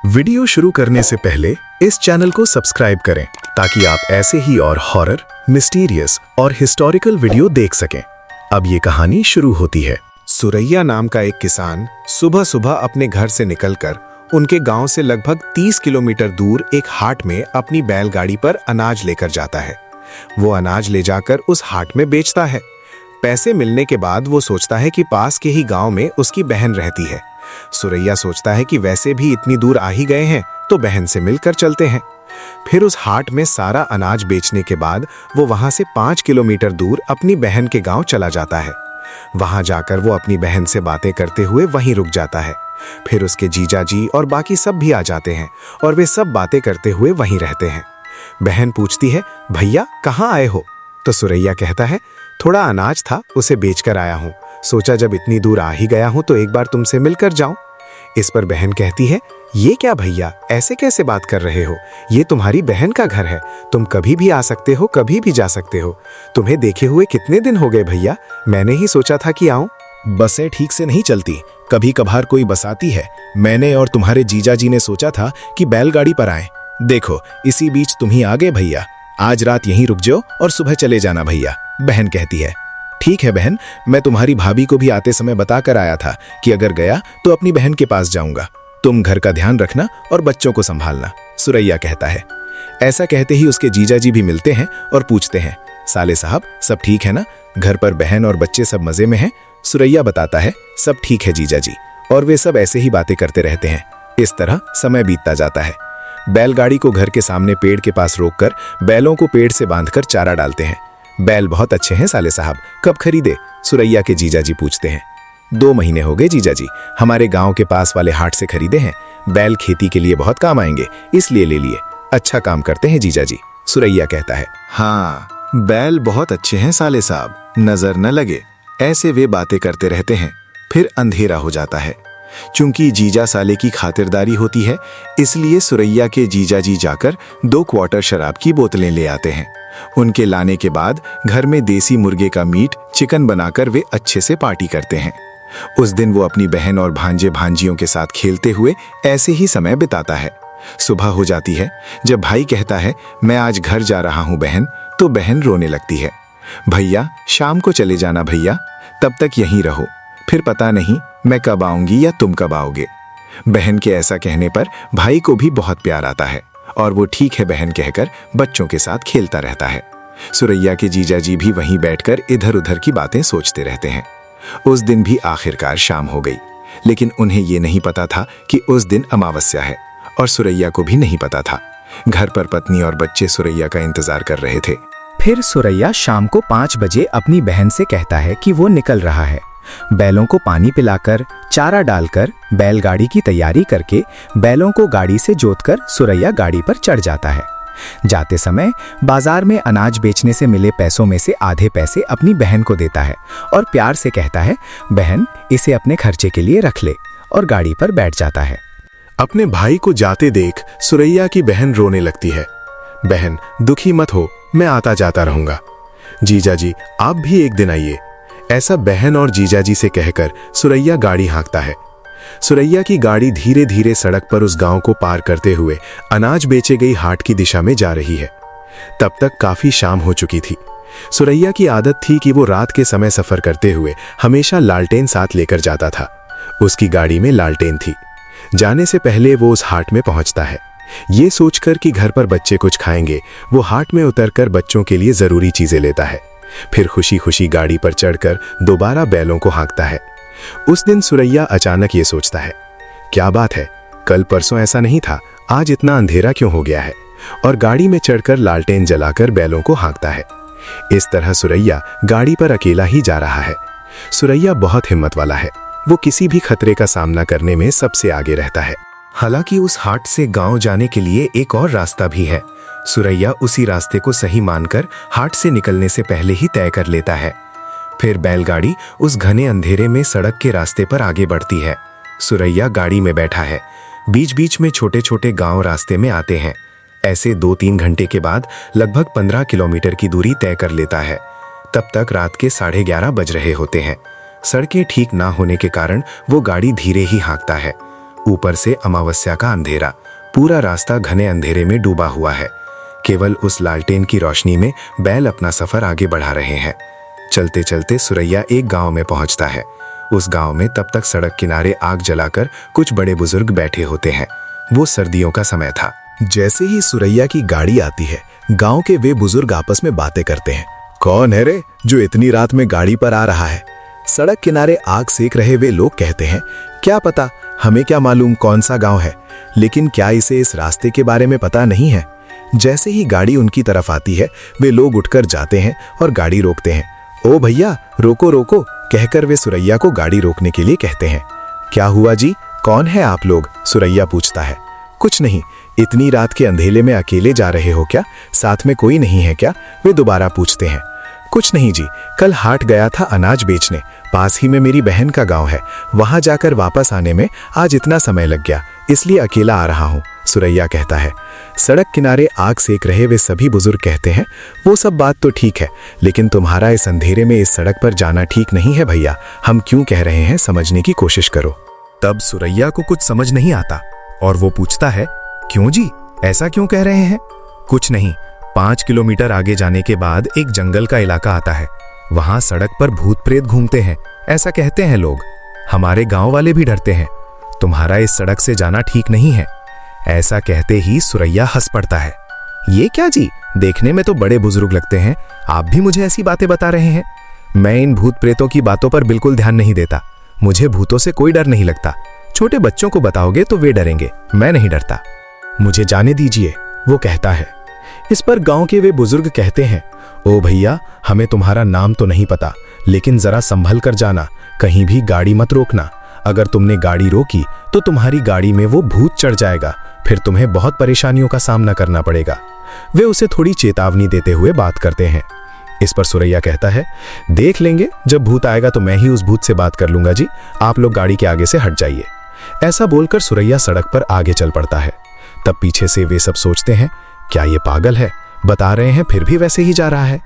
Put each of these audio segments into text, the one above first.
Video शुरू करने से पहले इस चैनल को सब्सक्राइब करें ताकि आप ऐसे ही और हॉरर, मिस्टीरियस और हिस्टोरिकल वीडियो देख सकें। अब ये कहानी शुरू होती है। सुरैया नाम का एक किसान सुबह सुबह अपने घर से निकलकर उनके गांव से लगभग 30 किलोमीटर दूर एक हाट में अपनी बैलगाड़ी पर अनाज लेकर जाता है। वो अनाज ले जाकर उस हाट में बेचता है। पैसे मिलने के बाद वो सोचता है कि पास के ही गांव में उसकी बहन रहती है। सुरैया सोचता है कि वैसे भी इतनी दूर आ ही गए हैं तो बहन से मिलकर चलते हैं। फिर उस हाट में सारा अनाज बेचने के बाद वो वहां से 5 किलोमीटर दूर अपनी बहन के गांव चला जाता है। वहां जाकर वो अपनी बहन से बातें करते हुए वहीं रुक जाता है। फिर उसके जीजा जी और बाकी सब भी आ जाते हैं और वे सब बातें करते हुए वहीं रहते हैं। बहन पूछती है, भैया कहाँ आए हो? तो सुरैया कहता है, थोड़ा अनाज था, उसे बेचकर आया हूँ। सोचा जब इतनी दूर आ ही गया हूँ तो एक बार तुमसे मिलकर जाऊं। इस पर बहन कहती है, ये क्या भैया, ऐसे कैसे बात कर रहे हो? ये तुम्हारी बहन का घर है, तुम कभी भी आ सकते हो, कभी भी जा सकते हो। तुम्हें देखे हुए कितने दिन हो गए भैया, मैंने ही सोचा था कि आऊं। बसें ठीक से नहीं चलती, कभी कभार कोई बस आती है। मैंने और तुम्हारे जीजा जी ने सोचा था कि बैलगाड़ी पर आए। देखो इसी बीच तुम ही आ गए भैया। आज रात यहीं रुक जाओ और सुबह चले जाना भैया। बहन कहती है, ठीक है बहन, मैं तुम्हारी भाभी को भी आते समय बता कर आया था कि अगर गया तो अपनी बहन के पास जाऊंगा। तुम घर का ध्यान रखना और बच्चों को संभालना, सुरैया कहता है। ऐसा कहते ही उसके जीजा जी भी मिलते हैं और पूछते हैं, साले साहब सब ठीक है ना? घर पर बहन और बच्चे सब मजे में हैं? सुरैया बताता है, सब ठीक है जीजा जी। और वे सब ऐसे ही बातें करते रहते हैं। इस तरह समय बीतता जाता है। बैलगाड़ी को घर के सामने पेड़ के पास रोककर बैलों को पेड़ से बांधकर चारा डालते हैं। बैल बहुत अच्छे हैं साले साहब, कब खरीदे? सुरैया के जीजा जी पूछते हैं। 2 महीने हो गए जीजा जी, हमारे गांव के पास वाले हाट से खरीदे हैं। बैल खेती के लिए बहुत काम आएंगे, इसलिए ले लिए। अच्छा काम करते हैं जीजा जी, सुरैया कहता है। हाँ, बैल बहुत अच्छे हैं साले साहब, नजर न लगे। ऐसे वे बातें करते रहते हैं। फिर अंधेरा हो जाता है। चूंकि जीजा साले की खातिरदारी होती है, इसलिए सुरैया के जीजा जी जाकर 2 क्वार्टर शराब की बोतलें ले आते हैं। उनके लाने के बाद घर में देसी मुर्गे का मीट, चिकन बनाकर वे अच्छे से पार्टी करते हैं। उस दिन वो अपनी बहन और भांजे भांजियों के साथ खेलते हुए ऐसे ही समय बिताता है। सुबह हो जाती है। जब भाई कहता है, मैं आज घर जा रहा हूं बहन, तो बहन रोने लगती है। भैया शाम को चले जाना भैया, तब तक यहीं रहो, फिर पता नहीं मैं कब आऊंगी या तुम कब आओगे। बहन के ऐसा कहने पर भाई को भी बहुत प्यार आता है और वो ठीक है बहन कहकर बच्चों के साथ खेलता रहता है। सुरैया के जीजा जी भी वहीं बैठकर इधर उधर की बातें सोचते रहते हैं। उस दिन भी आखिरकार शाम हो गई, लेकिन उन्हें ये नहीं पता था कि उस दिन अमावस्या है, और सुरैया को भी नहीं पता था। घर पर पत्नी और बच्चे सुरैया का इंतजार कर रहे थे। फिर सुरैया शाम को 5 बजे अपनी बहन से कहता है कि वो निकल रहा है। बैलों को पानी पिलाकर, चारा डालकर, बैलगाड़ी की तैयारी करके बैलों को गाड़ी से जोतकर सुरैया गाड़ी पर चढ़ जाता है। जाते समय बाजार में अनाज बेचने से मिले पैसों में से आधे पैसे अपनी बहन को देता है और प्यार से कहता है, बहन इसे अपने खर्चे के लिए रख ले, और गाड़ी पर बैठ जाता है। अपने भाई को जाते देख सुरैया की बहन रोने लगती है। बहन दुखी मत हो, मैं आता जाता रहूंगा। जीजा जी आप भी एक दिन आइए। ऐसा बहन और जीजा जी से कहकर सुरैया गाड़ी हाँकता है। सुरैया की गाड़ी धीरे धीरे सड़क पर उस गांव को पार करते हुए अनाज बेचे गई हाट की दिशा में जा रही है। तब तक काफी शाम हो चुकी थी। सुरैया की आदत थी कि वो रात के समय सफर करते हुए हमेशा लालटेन साथ लेकर जाता था। उसकी गाड़ी में लालटेन थी। जाने से पहले वो उस हाट में पहुंचता है। ये सोचकर कि घर पर बच्चे कुछ खाएंगे, वो हाट में उतरकर बच्चों के लिए जरूरी चीजें लेता है। फिर खुशी खुशी गाड़ी पर चढ़कर दोबारा बैलों को हाँकता है। उस दिन सुरैया अचानक ये सोचता है, क्या बात है, कल परसों ऐसा नहीं था, आज इतना अंधेरा क्यों हो गया है? और गाड़ी में चढ़कर लालटेन जलाकर बैलों को हाँकता है। इस तरह सुरैया गाड़ी पर अकेला ही जा रहा है। सुरैया बहुत हिम्मत वाला है। वो किसी भी खतरे का सामना करने में सबसे आगे रहता है। हालांकि उस हाट से गांव जाने के लिए एक और रास्ता भी है। सुरैया उसी रास्ते को सही मानकर हाट से निकलने से पहले ही तय कर लेता है। फिर बैलगाड़ी उस घने अंधेरे में सड़क के रास्ते पर आगे बढ़ती है। सुरैया गाड़ी में बैठा है। बीच बीच में छोटे छोटे गांव रास्ते में आते हैं। ऐसे 2-3 घंटे के बाद लगभग 15 किलोमीटर की दूरी तय कर लेता है। तब तक रात के 11:30 बज रहे होते हैं। सड़कें ठीक ना होने के कारण वो गाड़ी धीरे ही हाँकता है। ऊपर से अमावस्या का अंधेरा, पूरा रास्ता घने अंधेरे में डूबा हुआ है। केवल उस लालटेन की रोशनी में बैल अपना सफर आगे बढ़ा रहे हैं। चलते चलते सुरैया एक गांव में पहुंचता है। उस गांव में तब तक सड़क किनारे आग जलाकर कुछ बड़े बुजुर्ग बैठे होते हैं। वो सर्दियों का समय था। जैसे ही सुरैया की गाड़ी आती है, गांव के वे बुजुर्ग आपस में बातें करते हैं। कौन है रे जो इतनी रात में गाड़ी पर आ रहा है? सड़क किनारे आग सेक रहे वे लोग कहते हैं, क्या पता, हमें क्या मालूम कौन सा गांव है, लेकिन क्या इसे इस रास्ते के बारे में पता नहीं है? जैसे ही गाड़ी उनकी तरफ आती है, वे लोग उठकर जाते हैं और गाड़ी रोकते हैं। ओ भैया, रोको रोको, कहकर वे सुरैया को गाड़ी रोकने के लिए कहते हैं। क्या हुआ जी, कौन है आप लोग? सुरैया पूछता है। कुछ नहीं, इतनी रात के अंधेले में अकेले जा रहे हो क्या? साथ में कोई नहीं है क्या? वे दोबारा पूछते हैं। कुछ नहीं जी, कल हाट गया था अनाज बेचने, पास ही में मेरी बहन का गांव है, वहां जाकर वापस आने में आज इतना समय लग गया, इसलिए अकेला आ रहा हूं, सुरैया कहता है। सड़क किनारे आग सेक रहे वे सभी बुजुर्ग कहते हैं, वो सब बात तो ठीक है, लेकिन तुम्हारा इस अंधेरे में इस सड़क पर जाना ठीक नहीं है भैया। हम क्यों कह रहे हैं, समझने की कोशिश करो। तब सुरैया को कुछ समझ नहीं आता और वो पूछता है, क्यों जी, ऐसा क्यों कह रहे हैं? कुछ नहीं, 5 किलोमीटर आगे जाने के बाद एक जंगल का इलाका आता है, वहां सड़क पर भूत प्रेत घूमते हैं, ऐसा कहते हैं लोग। हमारे गांव वाले भी डरते हैं, तुम्हारा इस सड़क से जाना ठीक नहीं है। ऐसा कहते ही सुरैया हंस पड़ता है। ये क्या जी, देखने में तो बड़े बुजुर्ग लगते हैं, आप भी मुझे ऐसी बातें बता रहे हैं? मैं इन भूत प्रेतों की बातों पर बिल्कुल ध्यान नहीं देता, मुझे भूतों से कोई डर नहीं लगता। छोटे बच्चों को बताओगे तो वे डरेंगे, मैं नहीं डरता। मुझे जाने दीजिए, वो कहता है। इस पर गांव के वे बुजुर्ग कहते हैं, ओ भैया, हमें तुम्हारा नाम तो नहीं पता, लेकिन जरा संभल कर जाना, कहीं भी गाड़ी मत रोकना। अगर तुमने गाड़ी रोकी तो तुम्हारी गाड़ी में वो भूत चढ़ जाएगा, फिर तुम्हें बहुत परेशानियों का सामना करना पड़ेगा। वे उसे थोड़ी चेतावनी देते हुए बात करते हैं। इस पर सुरैया कहता है, देख लेंगे, जब भूत आएगा तो मैं ही उस भूत से बात कर लूंगा जी, आप लोग गाड़ी के आगे से हट जाइए। ऐसा बोलकर सुरैया सड़क पर आगे चल पड़ता है। तब पीछे से वे सब सोचते हैं, क्या ये पागल है, बता रहे हैं फिर भी वैसे ही जा रहा है।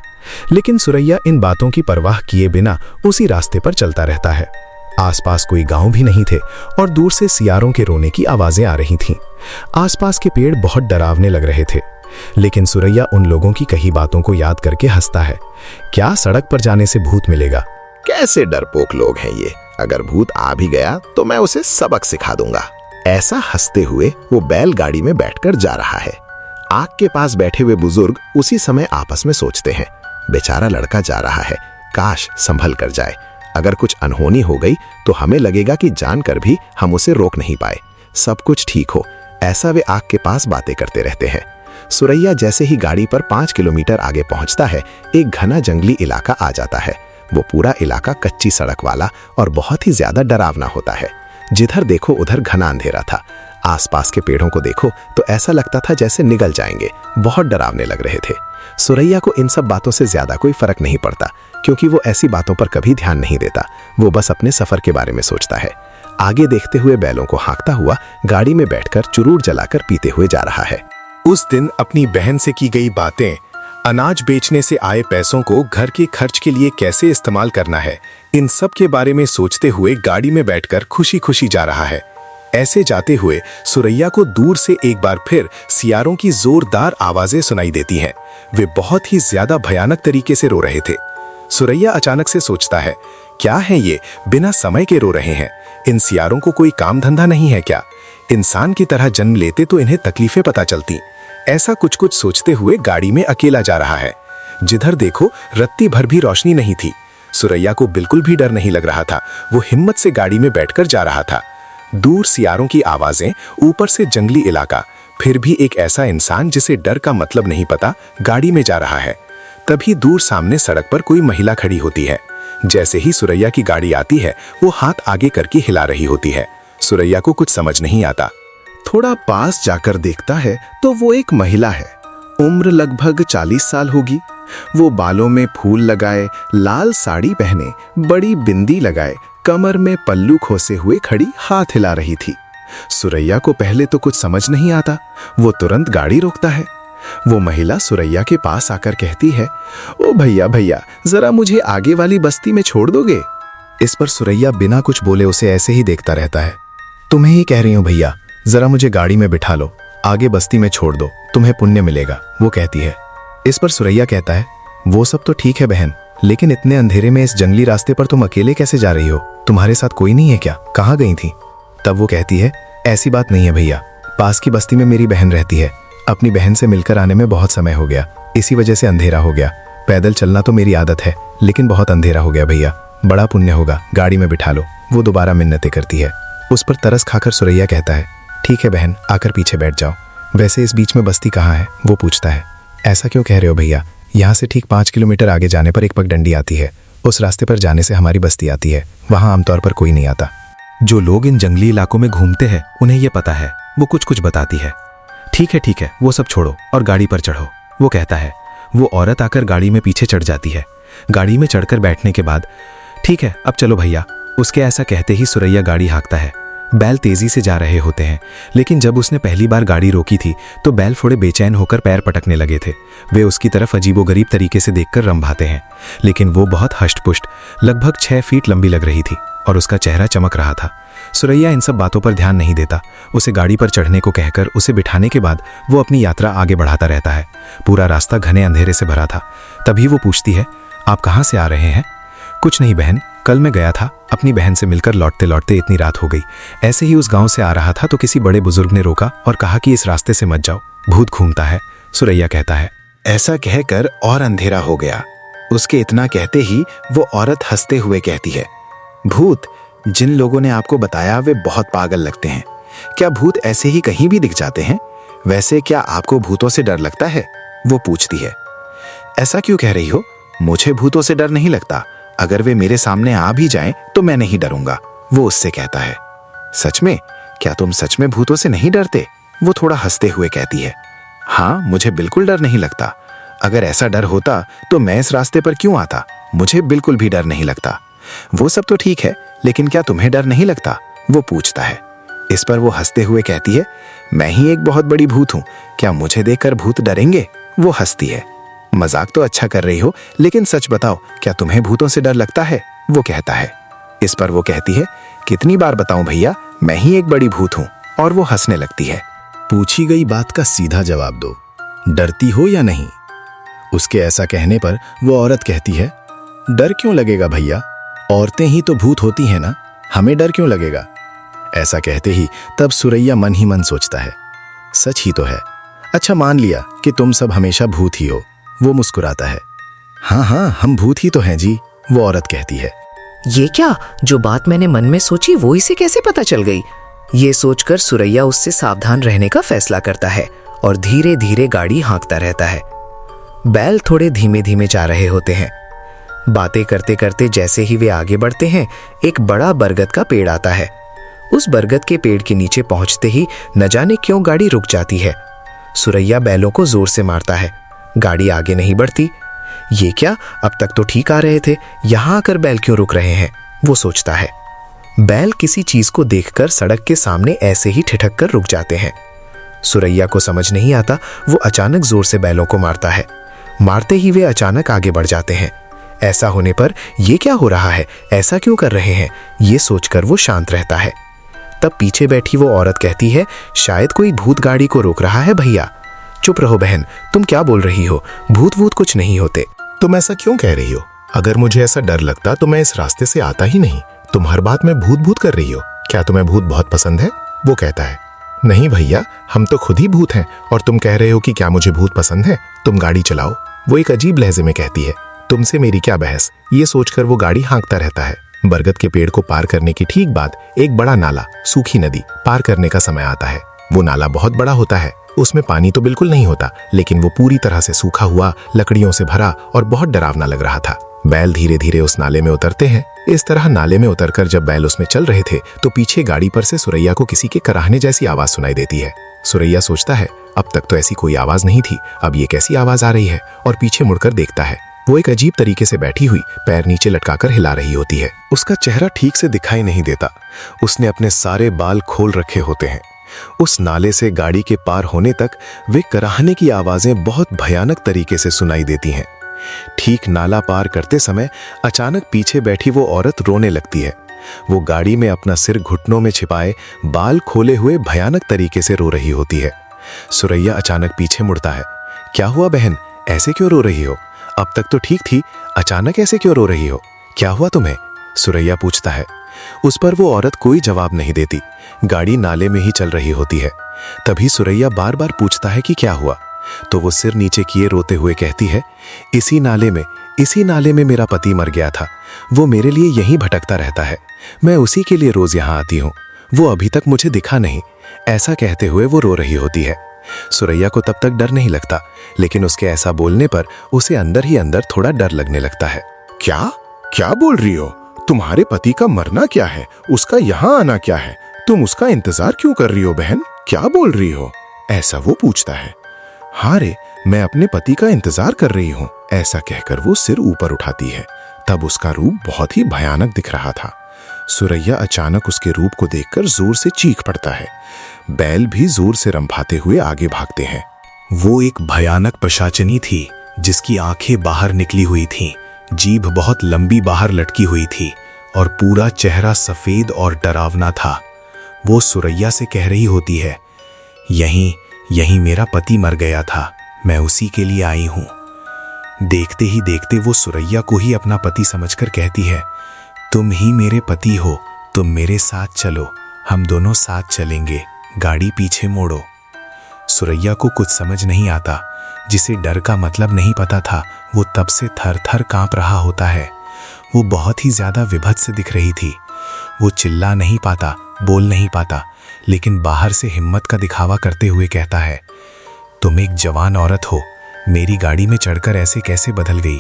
लेकिन सुरैया इन बातों की परवाह किए बिना उसी रास्ते पर चलता रहता है। आसपास कोई गांव भी नहीं थे और दूर से सियारों के रोने की आवाजें आ रही थीं। आसपास के पेड़ बहुत डरावने लग रहे थे, लेकिन सुरैया उन लोगों की कही बातों को याद करके हंसता है। क्या सड़क पर जाने से भूत मिलेगा? कैसे डरपोक लोग हैं ये, अगर भूत आ भी गया तो मैं उसे सबक सिखा दूंगा। ऐसा हंसते हुए वो बैलगाड़ी में बैठकर जा रहा है। आग के पास बैठे हुए बुजुर्ग उसी समय आपस में सोचते हैं, बेचारा लड़का जा रहा है, काश संभल कर जाए, अगर कुछ अनहोनी हो गई तो हमें लगेगा कि जानकर भी हम उसे रोक नहीं पाए, सब कुछ ठीक हो, ऐसा वे आग के पास बातें करते रहते हैं। सुरैया जैसे ही गाड़ी पर 5 किलोमीटर आगे पहुंचता है, एक घना जंगली इलाका आ जाता है। वो पूरा इलाका कच्ची सड़क वाला और बहुत ही ज्यादा डरावना होता है। जिधर देखो उधर घना अंधेरा था। आसपास के पेड़ों को देखो तो ऐसा लगता था जैसे निगल जाएंगे, बहुत डरावने लग रहे थे। सुरैया को इन सब बातों से ज्यादा कोई फर्क नहीं पड़ता, क्योंकि वो ऐसी बातों पर कभी ध्यान नहीं देता। वो बस अपने सफर के बारे में सोचता है। आगे देखते हुए बैलों को हाँकता हुआ गाड़ी में बैठकर चुरूट जलाकर पीते हुए जा रहा है। उस दिन अपनी बहन से की गई बातें, अनाज बेचने से आए पैसों को घर के खर्च के लिए कैसे इस्तेमाल करना है, इन सब के बारे में सोचते हुए गाड़ी में बैठकर खुशी खुशी जा रहा है। ऐसे जाते हुए सुरैया को दूर से एक बार फिर सियारों की जोरदार आवाजें सुनाई देती हैं। वे बहुत ही ज्यादा भयानक तरीके से रो रहे थे। सुरैया अचानक से सोचता है, क्या है ये, बिना समय के रो रहे हैं? इन सियारों को कोई काम धंधा नहीं है क्या? इंसान की तरह जन्म लेते तो इन्हें तकलीफें पता चलती। ऐसा कुछ कुछ सोचते हुए गाड़ी में अकेला जा रहा है। जिधर देखो रत्ती भर भी रोशनी नहीं थी। सुरैया को बिल्कुल भी डर नहीं लग रहा था। वो हिम्मत से गाड़ी में बैठकर जा रहा था। दूर सियारों की आवाजें, ऊपर से जंगली इलाका, फिर भी एक ऐसा इंसान जिसे डर का मतलब नहीं पता, गाड़ी में जा रहा है। तभी दूर सामने सड़क पर कोई महिला खड़ी होती है। जैसे ही सुरैया की गाड़ी आती है, वो हाथ आगे करके हिला रही होती है। सुरैया को कुछ समझ नहीं आता। थोड़ा पास जाकर देखता है तो वो एक महिला है। उम्र लगभग 40 साल होगी। वो बालों में फूल लगाए, लाल साड़ी पहने, बड़ी बिंदी लगाए, कमर में पल्लू खोसे हुए खड़ी हाथ हिला रही थी। सुरैया को पहले तो कुछ समझ नहीं आता। वो तुरंत गाड़ी रोकता है। वो महिला सुरैया के पास आकर कहती है, ओ भैया भैया, जरा मुझे आगे वाली बस्ती में छोड़ दोगे? इस पर सुरैया बिना कुछ बोले उसे ऐसे ही देखता रहता है। तुम्हें ही कह रही हूँ भैया, जरा मुझे गाड़ी में बिठा लो, आगे बस्ती में छोड़ दो, तुम्हें पुण्य मिलेगा, वो कहती है। इस पर सुरैया कहता है, वो सब तो ठीक है बहन, लेकिन इतने अंधेरे में इस जंगली रास्ते पर तुम अकेले कैसे जा रही हो? तुम्हारे साथ कोई नहीं है क्या? कहाँ गई थी? तब वो कहती है, ऐसी बात नहीं है भैया, पास की बस्ती में मेरी बहन रहती है। अपनी बहन से मिलकर आने में बहुत समय हो गया, इसी वजह से अंधेरा हो गया। पैदल चलना तो मेरी आदत है, लेकिन बहुत अंधेरा हो गया भैया, बड़ा पुण्य होगा, गाड़ी में बिठा लो। वो दोबारा मिन्नतें करती है। उस पर तरस खाकर सुरैया कहता है, ठीक है बहन, आकर पीछे बैठ जाओ। वैसे इस बीच में बस्ती कहाँ है? वो पूछता है। ऐसा क्यों कह रहे हो भैया? यहाँ से ठीक 5 किलोमीटर आगे जाने पर एक पगडंडी आती है, उस रास्ते पर जाने से हमारी बस्ती आती है। वहाँ आमतौर पर कोई नहीं आता। जो लोग इन जंगली इलाकों में घूमते हैं उन्हें ये पता है, वो कुछ कुछ बताती है। ठीक है, वो सब छोड़ो और गाड़ी पर चढ़ो, वो कहता है। वो औरत आकर गाड़ी में पीछे चढ़ जाती है। गाड़ी में चढ़कर बैठने के बाद, ठीक है अब चलो भैया, उसके ऐसा कहते ही सुरैया गाड़ी हाँकता है। बैल तेजी से जा रहे होते हैं, लेकिन जब उसने पहली बार गाड़ी रोकी थी तो बैल थोड़े बेचैन होकर पैर पटकने लगे थे। वे उसकी तरफ अजीबोगरीब तरीके से देखकर रंभाते हैं, लेकिन वो बहुत हष्टपुष्ट, लगभग 6 फीट लंबी लग रही थी और उसका चेहरा चमक रहा था। सुरैया इन सब बातों पर ध्यान नहीं देता। उसे गाड़ी पर चढ़ने को कहकर उसे बिठाने के बाद वो अपनी यात्रा आगे बढ़ाता रहता है। पूरा रास्ता घने अंधेरे से भरा था। तभी वो पूछती है, आप कहाँ से आ रहे हैं? कुछ नहीं बहन, कल मैं गया था, अपनी बहन से मिलकर लौटते लौटते इतनी रात हो गई। ऐसे ही उस गांव से आ रहा था तो किसी बड़े बुजुर्ग ने रोका और कहा कि इस रास्ते से मत जाओ, भूत घूमता है। सुरैया कहता है। ऐसा कहकर और अंधेरा हो गया। उसके इतना कहते ही वो औरत हंसते हुए कहती है, भूत? जिन लोगों ने आपको बताया वे बहुत पागल लगते हैं। क्या भूत ऐसे ही कहीं भी दिख जाते हैं? वैसे क्या आपको भूतों से डर लगता है? वो पूछती है। ऐसा क्यों कह रही हो? मुझे भूतों से डर नहीं लगता। अगर वे मेरे सामने आ भी जाएं तो मैं नहीं डरूंगा, वो उससे कहता है। सच में? क्या तुम सच में भूतों से नहीं डरते? वो थोड़ा हंसते हुए कहती है। हाँ, मुझे बिल्कुल डर नहीं लगता। अगर ऐसा डर होता तो मैं इस रास्ते पर क्यों आता? मुझे बिल्कुल भी डर नहीं लगता। वो सब तो ठीक है, लेकिन क्या तुम्हें डर नहीं लगता? वो पूछता है। इस पर वो हंसते हुए कहती है, मैं ही एक बहुत बड़ी भूत हूं, क्या मुझे देखकर भूत डरेंगे? वो हंसती है। मजाक तो अच्छा कर रही हो, लेकिन सच बताओ, क्या तुम्हें भूतों से डर लगता है? वो कहता है। इस पर वो कहती है, कितनी बार बताऊं भैया, मैं ही एक बड़ी भूत हूं। और वो हंसने लगती है। पूछी गई बात का सीधा जवाब दो, डरती हो या नहीं? उसके ऐसा कहने पर वो औरत कहती है, डर क्यों लगेगा भैया, औरतें ही तो भूत होती हैं ना, हमें डर क्यों लगेगा? ऐसा कहते ही तब सुरैया मन ही मन सोचता है, सच ही तो है। अच्छा मान लिया कि तुम सब हमेशा भूत ही हो। वो मुस्कुराता है। हाँ, हम भूत ही तो हैं जी, वो औरत कहती है। ये क्या, जो बात मैंने मन में सोची वो इसे कैसे पता चल गई? ये सोचकर सुरैया उससे सावधान रहने का फैसला करता है और धीरे धीरे गाड़ी हाँकता रहता है। बैल थोड़े धीमे धीमे जा रहे होते हैं। बातें करते करते जैसे ही वे आगे बढ़ते हैं, एक बड़ा बरगद का पेड़ आता है। उस बरगद के पेड़ के नीचे पहुंचते ही न जाने क्यों गाड़ी रुक जाती है। सुरैया बैलों को जोर से मारता है, गाड़ी आगे नहीं बढ़ती। ये क्या, अब तक तो ठीक आ रहे थे, यहां आकर बैल क्यों रुक रहे हैं? वो सोचता है। बैल किसी चीज को देखकर सड़क के सामने ऐसे ही ठिठक कर रुक जाते हैं। सुरैया को समझ नहीं आता, वो अचानक जोर से बैलों को मारता है। मारते ही वे अचानक आगे बढ़ जाते हैं। ऐसा होने पर ये क्या हो रहा है, ऐसा क्यों कर रहे हैं, ये सोचकर वो शांत रहता है। तब पीछे बैठी वो औरत कहती है, शायद कोई भूत गाड़ी को रोक रहा है भैया। चुप रहो बहन, तुम क्या बोल रही हो, भूत वूत कुछ नहीं होते। तुम ऐसा क्यों कह रही हो? अगर मुझे ऐसा डर लगता तो मैं इस रास्ते से आता ही नहीं। तुम हर बात में भूत भूत कर रही हो। क्या तुम्हें भूत बहुत पसंद है? वो कहता है। नहीं भैया, हम तो खुद ही भूत हैं और तुम कह रहे हो कि क्या मुझे भूत पसंद है? तुम गाड़ी चलाओ, वो एक अजीब लहजे में कहती है। तुमसे मेरी क्या बहस? ये सोचकर वो गाड़ी हाँकता रहता है। बरगद के पेड़ को पार करने की ठीक बाद एक बड़ा नाला, सूखी नदी पार करने का समय आता है। वो नाला बहुत बड़ा होता है, उसमें पानी तो बिल्कुल नहीं होता, लेकिन वो पूरी तरह से सूखा हुआ, लकड़ियों से भरा और बहुत डरावना लग रहा था। बैल धीरे धीरे उस नाले में उतरते हैं। इस तरह नाले में उतरकर जब बैल उसमें चल रहे थे तो पीछे गाड़ी पर से सुरैया को किसी के कराहने जैसी आवाज सुनाई देती है। सुरैया सोचता है, अब तक तो ऐसी कोई आवाज नहीं थी, अब ये कैसी आवाज आ रही है, और पीछे मुड़कर देखता है। वो एक अजीब तरीके से बैठी हुई, पैर नीचे लटकाकर हिला रही होती है। उसका चेहरा ठीक से दिखाई नहीं देता, उसने अपने सारे बाल खोल रखे होते हैं। उस नाले से गाड़ी के पार होने तक वे कराहने की आवाजें बहुत भयानक तरीके से सुनाई देती हैं। ठीक नाला पार करते समय अचानक पीछे बैठी वो औरत रोने लगती है। वो गाड़ी में अपना सिर घुटनों में छिपाए बाल खोले हुए भयानक तरीके से रो रही होती है। सुरैया अचानक पीछे मुड़ता है। क्या हुआ बहन, ऐसे क्यों रो रही हो? अब तक तो ठीक थी, अचानक ऐसे क्यों रो रही हो? क्या हुआ तुम्हें? सुरैया पूछता है। उस पर वो औरत कोई जवाब नहीं देती। गाड़ी नाले में ही चल रही होती है। तभी सुरैया बार बार पूछता है कि क्या हुआ, तो वो सिर नीचे किए रोते हुए कहती है, इसी नाले में मेरा पति मर गया था। वो मेरे लिए यहीं भटकता रहता है। मैं उसी के लिए रोज यहाँ आती हूँ। वो अभी तक मुझे दिखा नहीं। ऐसा कहते हुए वो रो रही होती है। सुरैया को तब तक डर नहीं लगता, लेकिन उसके ऐसा बोलने पर उसे अंदर ही अंदर थोड़ा डर लगने लगता है। क्या बोल रही हो? तुम्हारे पति का मरना क्या है? उसका यहाँ आना क्या है? तुम उसका इंतजार क्यों कर रही हो बहन? क्या बोल रही हो? ऐसा वो पूछता है। हाँ रे, मैं अपने पति का इंतजार कर रही हूँ, ऐसा कहकर वो सिर ऊपर उठाती है। तब उसका रूप बहुत ही भयानक दिख रहा था। सुरैया अचानक उसके रूप को देखकर जोर से चीख पड़ता है। बैल भी जोर से रंभाते हुए आगे भागते हैं। वो एक भयानक पिशाचिनी थी जिसकी आंखें बाहर निकली हुई थीं, जीभ बहुत लंबी बाहर लटकी हुई थी और पूरा चेहरा सफेद और डरावना था। वो सुरैया से कह रही होती है, यहीं मेरा पति मर गया था, मैं उसी के लिए आई हूं। देखते ही देखते वो सुरैया को ही अपना पति समझकर कहती है, तुम ही मेरे पति हो, तुम मेरे साथ चलो, हम दोनों साथ चलेंगे, गाड़ी पीछे मोड़ो। सुरैया को कुछ समझ नहीं आता। जिसे डर का मतलब नहीं पता था, वो तब से थर थर कांप रहा होता है। वो बहुत ही ज्यादा विभत्स दिख रही थी। वो चिल्ला नहीं पाता, बोल नहीं पाता, लेकिन बाहर से हिम्मत का दिखावा करते हुए कहता है, तुम एक जवान औरत हो, मेरी गाड़ी में चढ़कर ऐसे कैसे बदल गई?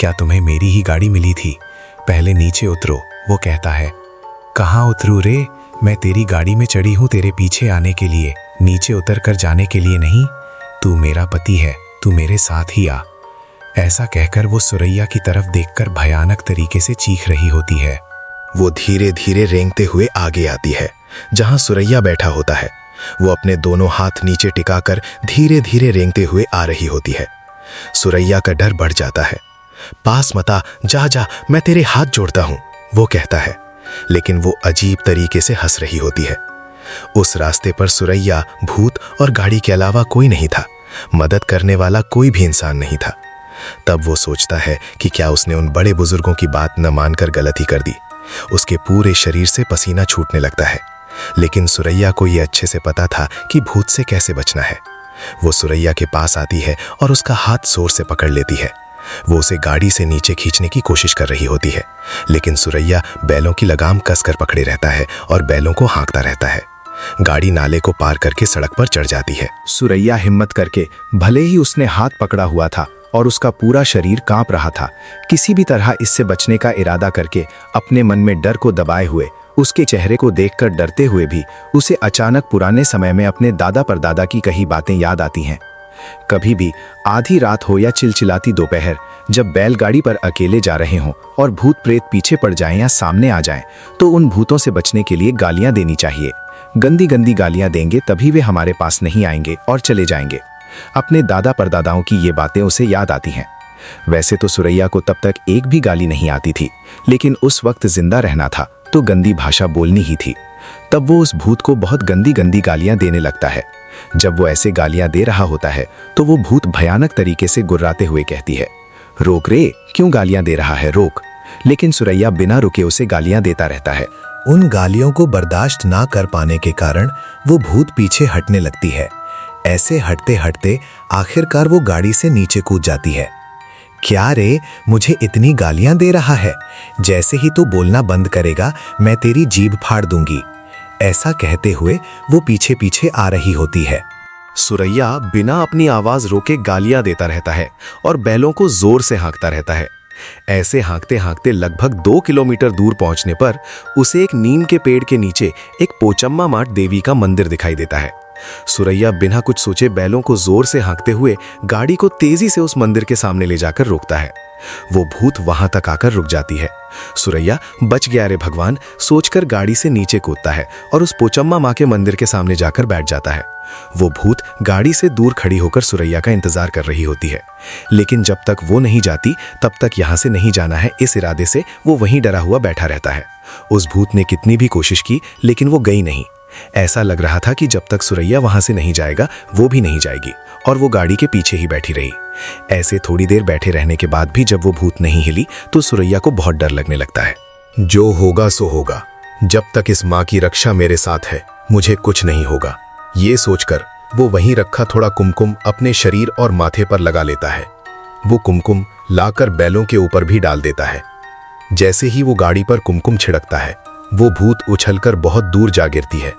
क्या तुम्हें मेरी ही गाड़ी मिली थी? पहले नीचे उतरो। वो कहता है, कहाँ उतरूं रे? मैं तेरी गाड़ी में चढ़ी हूं तेरे पीछे आने के लिए, नीचे उतर कर जाने के लिए नहीं। तू मेरा पति है, तू मेरे साथ ही आ। ऐसा कहकर वो सुरैया की तरफ देखकर भयानक तरीके से चीख रही होती है। वो धीरे धीरे रेंगते हुए आगे आती है जहां सुरैया बैठा होता है। वो अपने दोनों हाथ नीचे टिकाकर धीरे धीरे रेंगते हुए आ रही होती है। सुरैया का डर बढ़ जाता है। पास मत आ, जा, मैं तेरे हाथ जोड़ता हूं, वो कहता है, लेकिन वो अजीब तरीके से हंस रही होती है। उस रास्ते पर सुरैया, भूत और गाड़ी के अलावा कोई नहीं था। मदद करने वाला कोई भी इंसान नहीं था। तब वो सोचता है कि क्या उसने उन बड़े बुजुर्गों की बात न मानकर गलती कर दी। उसके पूरे शरीर से पसीना छूटने लगता है, लेकिन सुरैया को यह अच्छे से पता था कि भूत से कैसे बचना है। वो सुरैया के पास आती है और उसका हाथ जोर से पकड़ लेती है। वो उसे गाड़ी से नीचे खींचने की कोशिश कर रही होती है, लेकिन सुरैया बैलों की लगाम कसकर पकड़े रहता है और बैलों को हाँकता रहता है। गाड़ी नाले को पार करके सड़क पर चढ़ जाती है। सुरैया हिम्मत करके, भले ही उसने हाथ पकड़ा हुआ था और उसका पूरा शरीर कांप रहा था, किसी भी तरह इससे बचने का इरादा करके अपने मन में डर को दबाए हुए, उसके चेहरे को देखकर डरते हुए भी उसे अचानक पुराने समय में अपने दादा परदादा की कही बातें याद आती हैं। कभी भी आधी रात हो या चिलचिलाती दोपहर, जब बैलगाड़ी पर अकेले जा रहे हों और भूत प्रेत पीछे पड़ जाएं या सामने आ जाएं, तो उन भूतों से बचने के लिए गालियां देनी चाहिए। गंदी गंदी गालियां देंगे तभी वे हमारे पास नहीं आएंगे और चले जाएंगे। अपने दादा परदादाओं की ये बातें उसे याद आती हैं। वैसे तो सुरैया को तब तक एक भी गाली नहीं आती थी, लेकिन उस वक्त जिंदा रहना था तो गंदी भाषा बोलनी ही थी। तब वो उस भूत को बहुत गंदी गंदी गालियां देने लगता है। जब वो ऐसे गालियां दे रहा होता है तो वो भूत भयानक तरीके से गुर्राते हुए कहती है, रोक रे, क्यों गालियां दे रहा है, रोक। लेकिन सुरैया बिना रुके उसे गालियां देता रहता है। उन गालियों को बर्दाश्त ना कर पाने के कारण वो भूत पीछे हटने लगती है। ऐसे हटते हटते आखिरकार वो गाड़ी से नीचे कूद जाती है। क्या रे, मुझे इतनी गालियां दे रहा है, जैसे ही तू बोलना बंद करेगा मैं तेरी जीभ फाड़ दूंगी। ऐसा कहते हुए वो पीछे पीछे आ रही होती है। सुरैया बिना अपनी आवाज रोके गालियां देता रहता है और बैलों को जोर से हाँकता रहता है। ऐसे हाँकते हाँकते लगभग 2 किलोमीटर दूर पहुंचने पर उसे एक नीम के पेड़ के नीचे एक पोचम्मा माट देवी का मंदिर दिखाई देता है। सुरैया बिना कुछ सोचे बैलों को जोर से हाँकते हुए गाड़ी को तेजी से उस मंदिर के सामने ले जाकर रोकता है। वो भूत वहां तक आकर रुक जाती है। सुरैया बच गया रे भगवान सोचकर गाड़ी से नीचे कूदता है और उस पोचम्मा माँ के मंदिर के सामने जाकर बैठ जाता है। वो भूत गाड़ी से दूर खड़ी होकर सुरैया का इंतजार कर रही होती है, लेकिन जब तक वो नहीं जाती तब तक यहाँ से नहीं जाना है, इस इरादे से वो वहीं डरा हुआ बैठा रहता है। उस भूत ने कितनी भी कोशिश की लेकिन वो गई नहीं। ऐसा लग रहा था कि जब तक सुरैया वहां से नहीं जाएगा वो भी नहीं जाएगी, और वो गाड़ी के पीछे ही बैठी रही। ऐसे थोड़ी देर बैठे रहने के बाद भी जब वो भूत नहीं हिली तो सुरैया को बहुत डर लगने लगता है। जो होगा सो होगा, जब तक इस माँ की रक्षा मेरे साथ है मुझे कुछ नहीं होगा। ये सोचकर वो वहीं रखा थोड़ा कुमकुम अपने शरीर और माथे पर लगा लेता है। वो कुमकुम लाकर बैलों के ऊपर भी डाल देता है। जैसे ही वो गाड़ी पर कुमकुम छिड़कता है वो भूत उछलकर बहुत दूर जा गिरती है।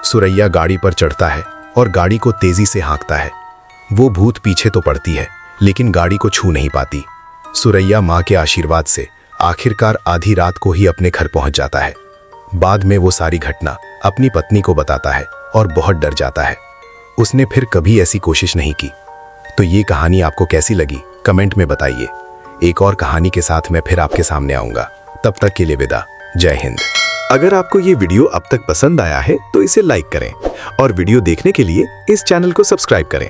सुरैया गाड़ी पर चढ़ता है और गाड़ी को तेजी से हाँकता है। वो भूत पीछे तो पड़ती है लेकिन गाड़ी को छू नहीं पाती। सुरैया माँ के आशीर्वाद से आखिरकार आधी रात को ही अपने घर पहुंच जाता है। बाद में वो सारी घटना अपनी पत्नी को बताता है और बहुत डर जाता है। उसने फिर कभी ऐसी कोशिश नहीं की। तो ये कहानी आपको कैसी लगी कमेंट में बताइए। एक और कहानी के साथ मैं फिर आपके सामने आऊंगा। तब तक के लिए विदा। जय हिंद। अगर आपको ये वीडियो अब तक पसंद आया है तो इसे लाइक करें और वीडियो देखने के लिए इस चैनल को सब्सक्राइब करें।